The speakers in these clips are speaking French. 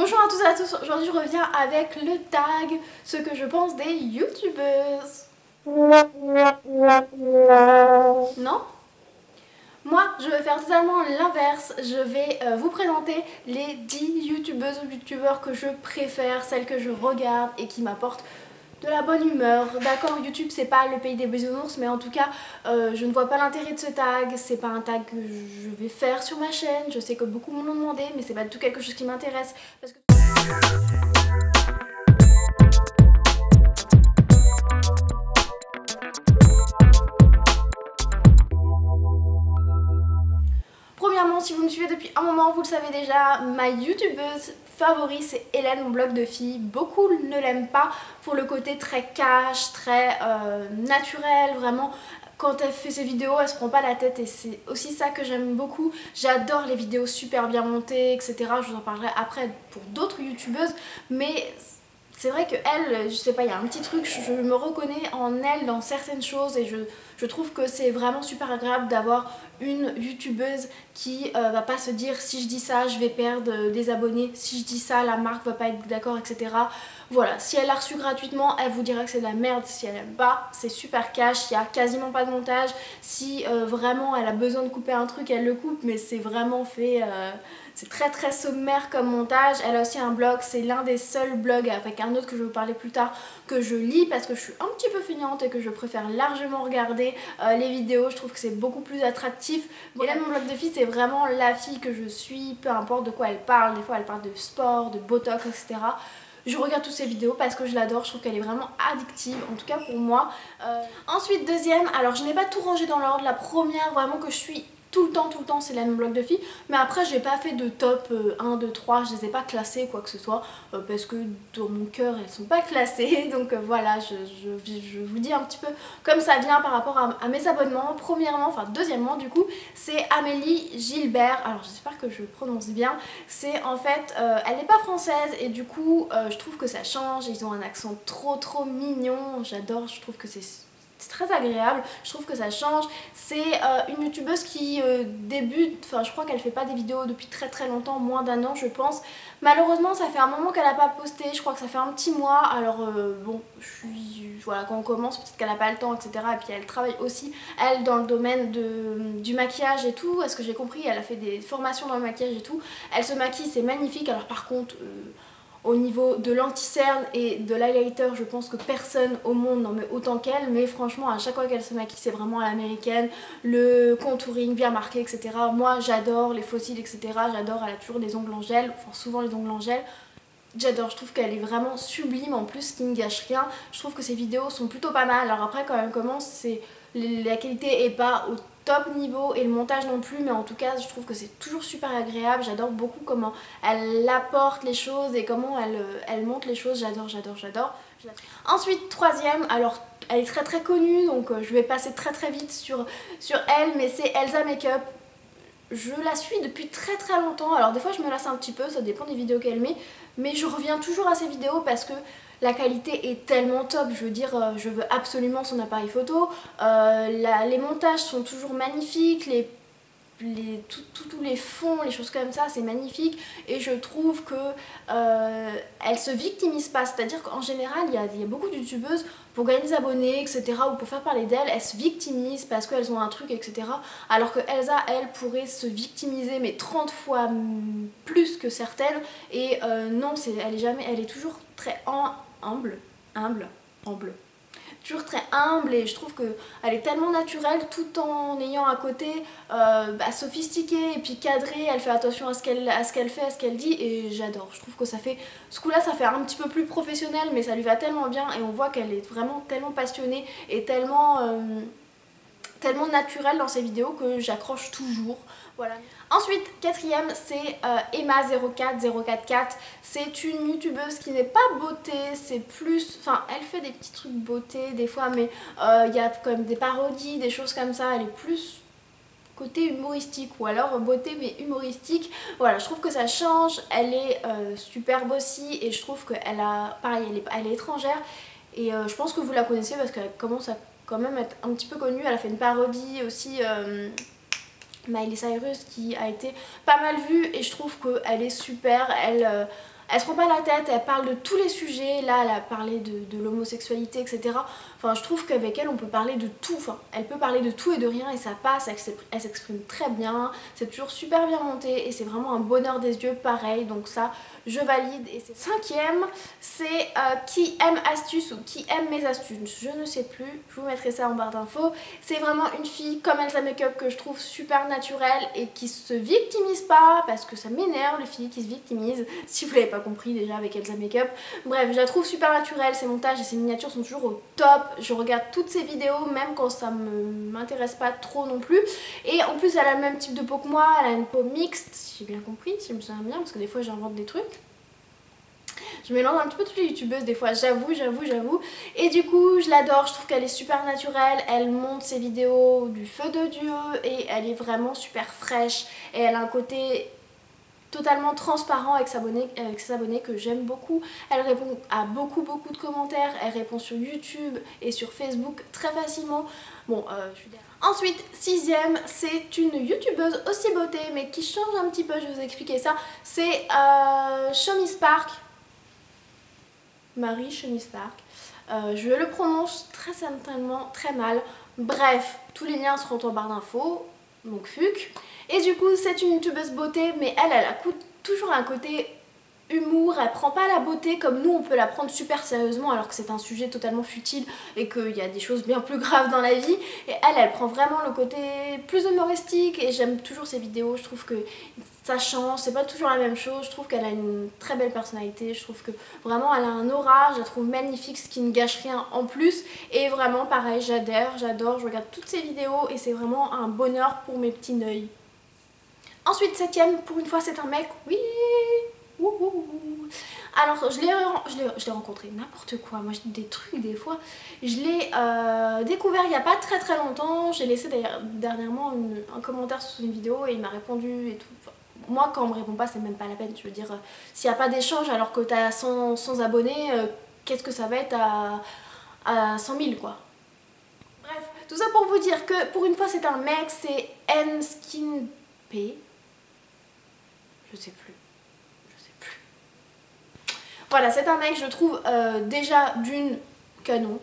Bonjour à tous et à tous, aujourd'hui je reviens avec le tag, ce que je pense des youtubeuses. Non? Moi je vais faire totalement l'inverse, je vais vous présenter les 10 youtubeuses ou youtubeurs que je préfère, celles que je regarde et qui m'apportent de la bonne humeur. D'accord, YouTube c'est pas le pays des bisounours, mais en tout cas je ne vois pas l'intérêt de ce tag, c'est pas un tag que je vais faire sur ma chaîne, je sais que beaucoup m'en ont demandé mais c'est pas du tout quelque chose qui m'intéresse parce que... Premièrement, si vous me suivez depuis un moment, vous le savez déjà, ma youtubeuse favorite c'est Hélène, mon blog de filles. Beaucoup ne l'aiment pas pour le côté très cash, très naturel, vraiment. Quand elle fait ses vidéos, elle se prend pas la tête et c'est aussi ça que j'aime beaucoup. J'adore les vidéos super bien montées, etc. Je vous en parlerai après pour d'autres youtubeuses, mais... c'est vrai que elle, je sais pas, il y a un petit truc, je me reconnais en elle dans certaines choses et je trouve que c'est vraiment super agréable d'avoir une youtubeuse qui va pas se dire si je dis ça je vais perdre des abonnés, si je dis ça la marque va pas être d'accord, etc. Voilà, si elle l'a reçu gratuitement, elle vous dira que c'est de la merde, si elle aime pas, c'est super cash, il y a quasiment pas de montage, si vraiment elle a besoin de couper un truc, elle le coupe, mais c'est vraiment fait... c'est très sommaire comme montage. Elle a aussi un blog, c'est l'un des seuls blogs avec un autre que je vais vous parler plus tard que je lis parce que je suis un petit peu feignante et que je préfère largement regarder les vidéos. Je trouve que c'est beaucoup plus attractif. Et là mon blog de filles c'est vraiment la fille que je suis, peu importe de quoi elle parle. Des fois elle parle de sport, de botox, etc. Je regarde toutes ces vidéos parce que je l'adore, je trouve qu'elle est vraiment addictive, en tout cas pour moi. Ensuite deuxième, alors je n'ai pas tout rangé dans l'ordre, la première vraiment que je suis tout le temps c'est la même blog de filles, mais après j'ai pas fait de top 1, 2, 3, je les ai pas classées quoi que ce soit parce que dans mon cœur elles sont pas classées, donc voilà, je vous dis un petit peu comme ça vient par rapport à mes abonnements. Premièrement, enfin deuxièmement du coup, c'est Amélie Gilbert, alors j'espère que je prononce bien, c'est en fait, elle n'est pas française et du coup je trouve que ça change, ils ont un accent trop mignon, j'adore, je trouve que c'est très agréable, je trouve que ça change. C'est une youtubeuse qui débute, enfin je crois qu'elle fait pas des vidéos depuis très longtemps, moins d'un an je pense. Malheureusement ça fait un moment qu'elle a pas posté, je crois que ça fait un petit mois, alors bon, voilà, quand on commence peut-être qu'elle a pas le temps, etc. Et puis elle travaille aussi, elle, dans le domaine du maquillage et tout, à ce que j'ai compris, elle a fait des formations dans le maquillage et tout. Elle se maquille, c'est magnifique, alors par contre... au niveau de l'anti-cerne et de l'highlighter, je pense que personne au monde n'en met autant qu'elle, mais franchement à chaque fois qu'elle se maquille c'est vraiment à l'américaine, le contouring bien marqué, etc. Moi j'adore les fossiles, etc. J'adore, elle a toujours des ongles en gel, enfin souvent les ongles en gel. J'adore, je trouve qu'elle est vraiment sublime en plus, qui ne gâche rien. Je trouve que ses vidéos sont plutôt pas mal. Alors après quand elle commence, la qualité est pas au top niveau et le montage non plus, mais en tout cas je trouve que c'est toujours super agréable. J'adore beaucoup comment elle apporte les choses et comment elle monte les choses. J'adore. Ensuite troisième, alors elle est très connue donc je vais passer très vite sur elle, mais c'est Elsa Makeup. Je la suis depuis très longtemps, alors des fois je me lasse un petit peu, ça dépend des vidéos qu'elle met, mais je reviens toujours à ses vidéos parce que la qualité est tellement top, je veux dire, je veux absolument son appareil photo, les montages sont toujours magnifiques, tous les fonds, les choses comme ça, c'est magnifique et je trouve que elle se victimise pas, c'est-à-dire qu'en général il y a beaucoup de youtubeuses pour gagner des abonnés, etc. ou pour faire parler d'elles, elles se victimisent parce qu'elles ont un truc, etc. alors que Elsa, elle, pourrait se victimiser mais 30 fois plus que certaines et non, elle est toujours très humble, toujours très humble et je trouve qu'elle est tellement naturelle tout en ayant un côté sophistiqué et puis cadré. Elle fait attention à ce qu'elle fait, à ce qu'elle dit et j'adore. Je trouve que ça fait, ce coup là ça fait un petit peu plus professionnel mais ça lui va tellement bien et on voit qu'elle est vraiment tellement passionnée et tellement naturelle dans ses vidéos que j'accroche toujours. Voilà. Ensuite, quatrième, c'est Emma04044. C'est une youtubeuse qui n'est pas beauté, c'est plus... Enfin, elle fait des petits trucs beauté des fois, mais il y a quand même des parodies, des choses comme ça. Elle est plus côté humoristique ou alors beauté mais humoristique. Voilà, je trouve que ça change. Elle est superbe aussi et je trouve qu'elle a... Pareil, elle est étrangère et je pense que vous la connaissez parce qu'elle commence à quand même être un petit peu connue. Elle a fait une parodie aussi... Miley Cyrus qui a été pas mal vue et je trouve qu'elle est super, Elle se prend pas la tête, elle parle de tous les sujets. Là elle a parlé de l'homosexualité, etc. Enfin je trouve qu'avec elle on peut parler de tout, enfin elle peut parler de tout et de rien et ça passe, elle s'exprime très bien, c'est toujours super bien monté et c'est vraiment un bonheur des yeux, pareil, donc ça je valide. Et c'est cinquième, c'est qui aime astuces ou qui aime mes astuces, je ne sais plus, je vous mettrai ça en barre d'infos. C'est vraiment une fille comme Elsa Makeup que je trouve super naturelle et qui se victimise pas, parce que ça m'énerve les filles qui se victimisent, si vous l'avez pas compris déjà avec Elsa Makeup. Bref, je la trouve super naturelle, ses montages et ses miniatures sont toujours au top, je regarde toutes ses vidéos même quand ça m'intéresse pas trop non plus. Et en plus elle a le même type de peau que moi, elle a une peau mixte, si j'ai bien compris, si je me souviens bien, parce que des fois j'invente des trucs. Je mélange un petit peu toutes les youtubeuses des fois, j'avoue. Et du coup je l'adore, je trouve qu'elle est super naturelle, elle monte ses vidéos du feu de Dieu et elle est vraiment super fraîche. Et elle a un côté totalement transparent avec ses abonnés que j'aime beaucoup. Elle répond à beaucoup de commentaires, elle répond sur YouTube et sur Facebook très facilement. Bon, je suis derrière. Ensuite, sixième, c'est une youtubeuse aussi beauté mais qui change un petit peu, je vais vous expliquer ça. C'est Shomi Spark. Marie Shomi Spark. Je le prononce très certainement très mal. Bref, tous les liens seront en barre d'infos, donc fuck. Et du coup, c'est une youtubeuse beauté, mais elle a toujours un côté humour, elle prend pas la beauté comme nous on peut la prendre super sérieusement alors que c'est un sujet totalement futile et qu'il y a des choses bien plus graves dans la vie. Et elle prend vraiment le côté plus humoristique et j'aime toujours ses vidéos, je trouve que ça change, c'est pas toujours la même chose, je trouve qu'elle a une très belle personnalité, je trouve que vraiment elle a un aura, je la trouve magnifique, ce qui ne gâche rien en plus. Et vraiment pareil, j'adore, je regarde toutes ses vidéos et c'est vraiment un bonheur pour mes petits œils. Ensuite, septième, pour une fois c'est un mec, oui. Alors je l'ai rencontré n'importe quoi, moi je dis des trucs des fois. Je l'ai découvert il n'y a pas très longtemps, j'ai laissé d'ailleurs dernièrement un commentaire sous une vidéo et il m'a répondu et tout. Enfin, moi quand on me répond pas c'est même pas la peine, je veux dire s'il n'y a pas d'échange alors que tu as 100 abonnés, qu'est-ce que ça va être à 100 000 quoi. Bref, tout ça pour vous dire que pour une fois c'est un mec, c'est NSkinP, je sais plus. Voilà, c'est un mec, je trouve déjà d'une canon.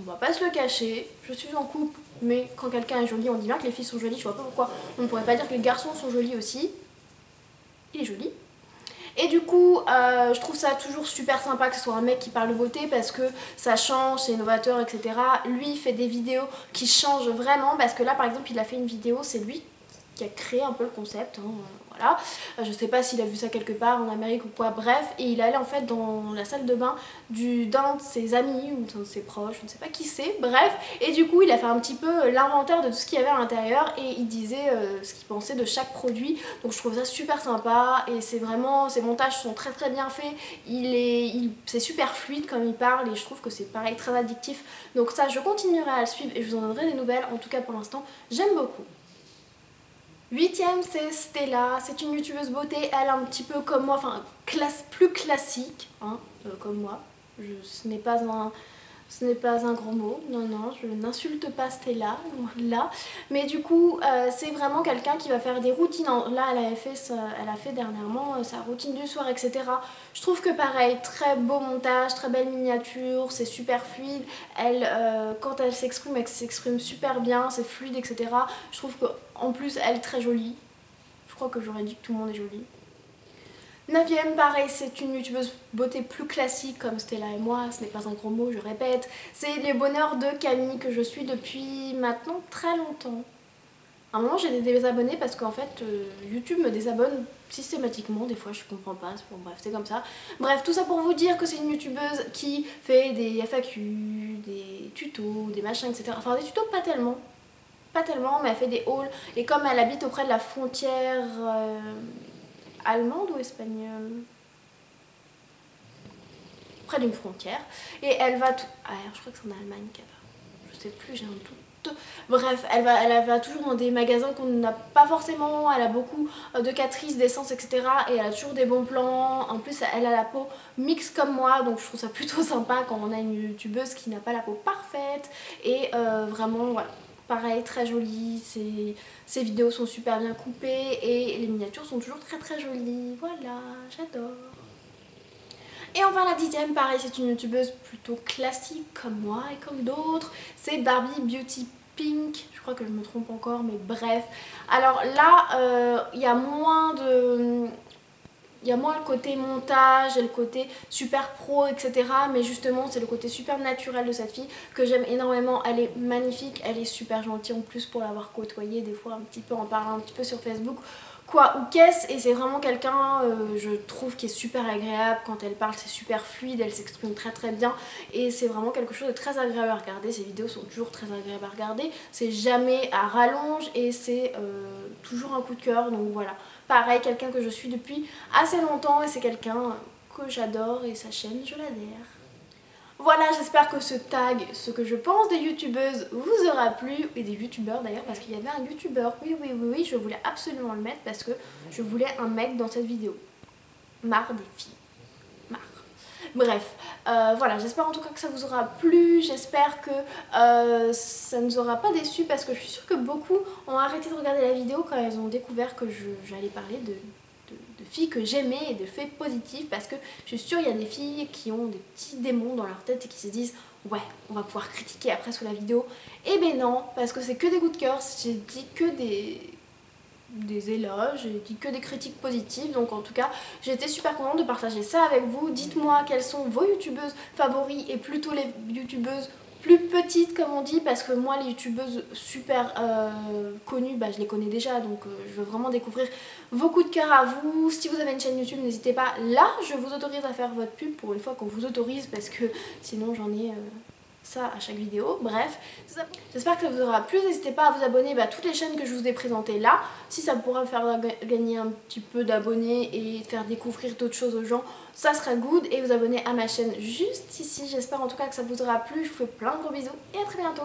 On va pas se le cacher, je suis en couple, mais quand quelqu'un est joli, on dit bien que les filles sont jolies, je vois pas pourquoi on ne pourrait pas dire que les garçons sont jolis aussi. Il est joli. Et du coup, je trouve ça toujours super sympa que ce soit un mec qui parle de beauté parce que ça change, c'est innovateur, etc. Lui, il fait des vidéos qui changent vraiment parce que là, par exemple, il a fait une vidéo, c'est lui qui a créé un peu le concept, hein, voilà. Je sais pas s'il a vu ça quelque part en Amérique ou quoi, bref, et il allait en fait dans la salle de bain d'un de ses amis ou d'un de ses proches, je ne sais pas qui c'est, bref, et du coup il a fait un petit peu l'inventaire de tout ce qu'il y avait à l'intérieur et il disait ce qu'il pensait de chaque produit, donc je trouve ça super sympa et c'est vraiment, ses montages sont très bien faits, c'est super fluide comme il parle et je trouve que c'est pareil très addictif, donc ça je continuerai à le suivre et je vous en donnerai des nouvelles, en tout cas pour l'instant j'aime beaucoup. Huitième, c'est Stella, c'est une youtubeuse beauté, elle un petit peu comme moi, enfin plus classique, hein, comme moi. Ce n'est pas un grand mot, non, je n'insulte pas Stella, là. Mais du coup, c'est vraiment quelqu'un qui va faire des routines. Là, elle a fait dernièrement sa routine du soir, etc. Je trouve que pareil, très beau montage, très belle miniature, c'est super fluide. Quand elle s'exprime super bien, c'est fluide, etc. Je trouve qu'en plus, elle est très jolie. Je crois que j'aurais dit que tout le monde est joli. 9ème, pareil, c'est une youtubeuse beauté plus classique comme Stella et moi, ce n'est pas un gros mot, je répète. C'est les bonheurs de Camille que je suis depuis maintenant très longtemps. À un moment j'ai des désabonnés parce qu'en fait YouTube me désabonne systématiquement, des fois je comprends pas, bon, bref c'est comme ça. Bref, tout ça pour vous dire que c'est une youtubeuse qui fait des FAQ, des tutos, des machins, etc. Enfin des tutos pas tellement, mais elle fait des hauls et comme elle habite auprès de la frontière allemande ou espagnole, près d'une frontière, et elle va tout... Ah, je crois que c'est en Allemagne qu'elle va, je sais plus, j'ai un doute. Bref, elle va toujours dans des magasins qu'on n'a pas forcément, elle a beaucoup de catrices, d'essence, etc. Et elle a toujours des bons plans, en plus elle a la peau mixte comme moi, donc je trouve ça plutôt sympa quand on a une youtubeuse qui n'a pas la peau parfaite, et vraiment, voilà. Pareil, très jolie, ses vidéos sont super bien coupées et les miniatures sont toujours très jolies. Voilà, j'adore. Et enfin la 10e, pareil, c'est une youtubeuse plutôt classique comme moi et comme d'autres, c'est Barbie Beauty Pink, je crois que je me trompe encore, mais bref. Alors là, il y a moins de... Il y a moins le côté montage et le côté super pro, etc. Mais justement, c'est le côté super naturel de cette fille que j'aime énormément. Elle est magnifique, elle est super gentille en plus pour l'avoir côtoyée des fois un petit peu en parlant un petit peu sur Facebook. Quoi ou qu'est-ce, et c'est vraiment quelqu'un, je trouve, qui est super agréable. Quand elle parle, c'est super fluide, elle s'exprime très très bien. Et c'est vraiment quelque chose de très agréable à regarder. Ses vidéos sont toujours très agréables à regarder. C'est jamais à rallonge et c'est toujours un coup de cœur. Donc voilà. Pareil, quelqu'un que je suis depuis assez longtemps et c'est quelqu'un que j'adore et sa chaîne, je l'adhère. Voilà, j'espère que ce tag, ce que je pense des youtubeuses, vous aura plu, et des youtubeurs d'ailleurs, parce qu'il y avait un youtubeur, oui, je voulais absolument le mettre parce que je voulais un mec dans cette vidéo. Marre des filles. Marre. Bref, voilà, j'espère en tout cas que ça vous aura plu, j'espère que ça ne nous aura pas déçus parce que je suis sûre que beaucoup ont arrêté de regarder la vidéo quand elles ont découvert que j'allais parler de filles que j'aimais et de faits positifs, parce que je suis sûre qu'il y a des filles qui ont des petits démons dans leur tête et qui se disent ouais, on va pouvoir critiquer après sous la vidéo. Et ben non, parce que c'est que des coups de cœur, j'ai dit que des éloges, j'ai dit que des critiques positives. Donc en tout cas, j'ai été super contente de partager ça avec vous. Dites-moi quelles sont vos youtubeuses favoris et plutôt les youtubeuses plus petites comme on dit, parce que moi les youtubeuses super connues, bah, je les connais déjà, donc je veux vraiment découvrir vos coups de cœur à vous. Si vous avez une chaîne YouTube, n'hésitez pas, là je vous autorise à faire votre pub pour une fois qu'on vous autorise, parce que sinon j'en ai ça à chaque vidéo. Bref, j'espère que ça vous aura plu. N'hésitez pas à vous abonner à toutes les chaînes que je vous ai présentées là, si ça pourra me faire gagner un petit peu d'abonnés et faire découvrir d'autres choses aux gens, ça sera good. Et vous abonner à ma chaîne juste ici. J'espère en tout cas que ça vous aura plu. Je vous fais plein de gros bisous et à très bientôt.